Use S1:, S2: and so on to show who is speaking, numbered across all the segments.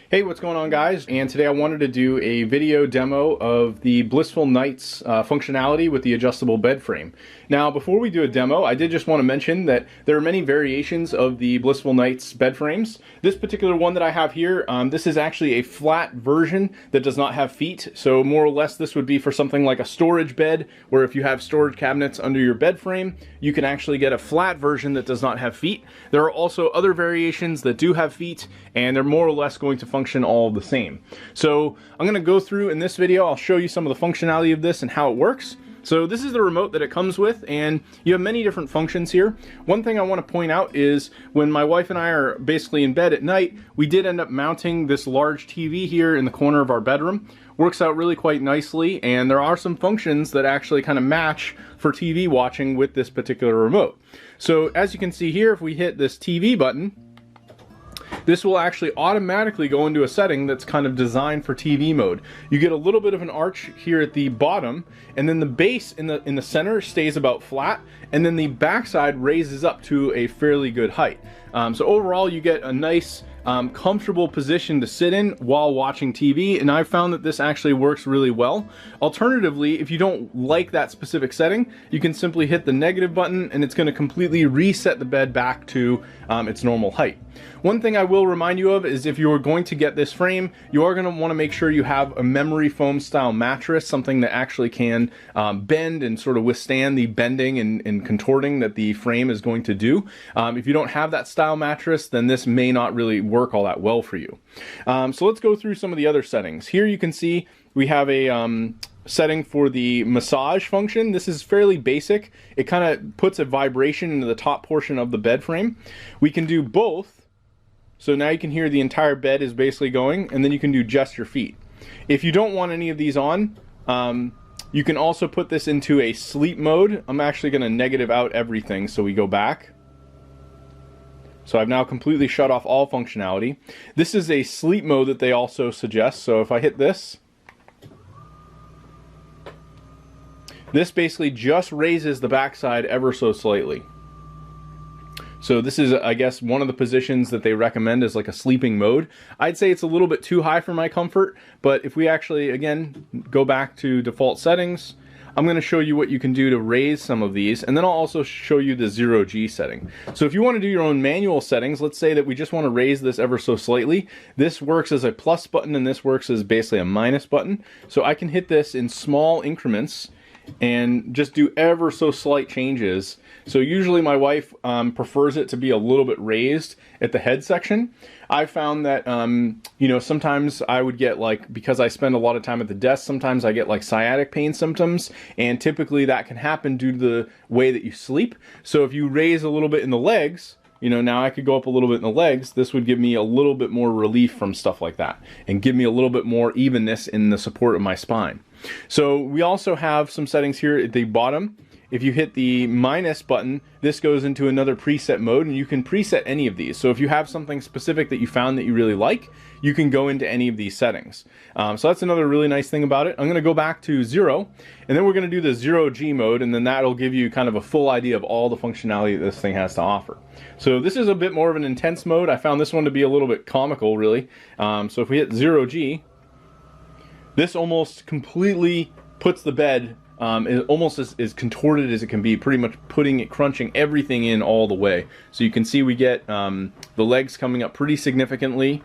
S1: Hey, what's going on, guys? And today I wanted to do a video demo of the Blissful Nights functionality with the adjustable bed frame. Now, before we do a demo, I did just want to mention that there are many variations of the Blissful Nights bed frames. This particular one that I have here, this is actually a flat version that does not have feet. So more or less this would be for something like a storage bed, where if you have storage cabinets under your bed frame, you can actually get a flat version that does not have feet. There are also other variations that do have feet, and they're more or less going to function all the same. So I'm going to go through in this video, I'll show you some of the functionality of this and how it works. So this is the remote that it comes with, and you have many different functions here. One thing I want to point out is when my wife and I are basically in bed at night, we did end up mounting this large TV here in the corner of our bedroom. Works out really quite nicely, and there are some functions that actually kind of match for TV watching with this particular remote. So as you can see here, if we hit this TV button, this will actually automatically go into a setting that's kind of designed for TV mode. You get a little bit of an arch here at the bottom, and then the base in the center stays about flat, and then the backside raises up to a fairly good height. So overall, you get a nice comfortable position to sit in while watching TV, and I've found that this actually works really well. Alternatively, if you don't like that specific setting, you can simply hit the negative button and it's going to completely reset the bed back to its normal height. One thing I will remind you of is if you're going to get this frame, you are going to want to make sure you have a memory foam style mattress, something that actually can bend and sort of withstand the bending and contorting that the frame is going to do. If you don't have that style mattress, then this may not really work all that well for you. So let's go through some of the other settings. Here you can see we have a setting for the massage function. This is fairly basic. It kind of puts a vibration into the top portion of the bed frame. We can do both. So now you can hear the entire bed is basically going, and then you can do just your feet. If you don't want any of these on, you can also put this into a sleep mode. I'm actually going to negative out everything, so we go back. So I've now completely shut off all functionality. This is a sleep mode that they also suggest. So if I hit this, this basically just raises the backside ever so slightly. So this is, I guess, one of the positions that they recommend as like a sleeping mode. I'd say it's a little bit too high for my comfort, but if we actually, again, go back to default settings, I'm going to show you what you can do to raise some of these, and then I'll also show you the 0G setting. So if you want to do your own manual settings, let's say that we just want to raise this ever so slightly. This works as a plus button, and this works as basically a minus button. So I can hit this in small increments and just do ever so slight changes. So usually my wife prefers it to be a little bit raised at the head section. I found that, you know, sometimes I would get like, because I spend a lot of time at the desk, sometimes I get like sciatic pain symptoms, and typically that can happen due to the way that you sleep. So if you raise a little bit in the legs, you know, now I could go up a little bit in the legs, this would give me a little bit more relief from stuff like that, and give me a little bit more evenness in the support of my spine. So we also have some settings here at the bottom. If you hit the minus button, this goes into another preset mode, and you can preset any of these. So if you have something specific that you found that you really like, you can go into any of these settings. So that's another really nice thing about it. I'm going to go back to 0, and then we're going to do the 0G mode, and then that'll give you kind of a full idea of all the functionality that this thing has to offer. So this is a bit more of an intense mode. I found this one to be a little bit comical, really. So if we hit 0G, this almost completely puts the bed almost as contorted as it can be, pretty much crunching everything in all the way. So you can see we get the legs coming up pretty significantly,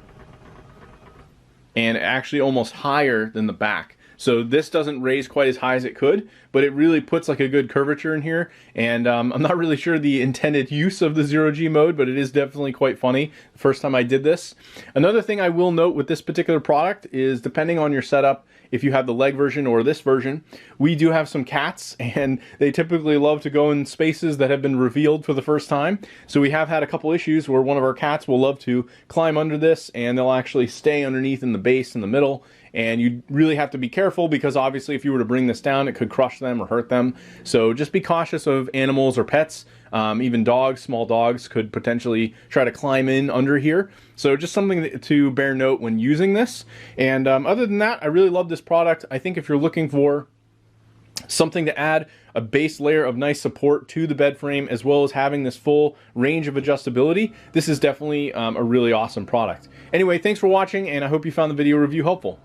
S1: and actually almost higher than the back. So this doesn't raise quite as high as it could, but it really puts like a good curvature in here. And I'm not really sure the intended use of the 0G mode, but it is definitely quite funny the first time I did this. Another thing I will note with this particular product is, depending on your setup, if you have the leg version or this version, we do have some cats, and they typically love to go in spaces that have been revealed for the first time. So we have had a couple issues where one of our cats will love to climb under this, and they'll actually stay underneath in the base in the middle. And you really have to be careful, because obviously if you were to bring this down, it could crush them or hurt them. So just be cautious of animals or pets. Even dogs, small dogs, could potentially try to climb in under here. So just something to bear note when using this. And other than that, I really love this product. I think if you're looking for something to add a base layer of nice support to the bed frame, as well as having this full range of adjustability. This is definitely a really awesome product. Anyway, thanks for watching, and I hope you found the video review helpful.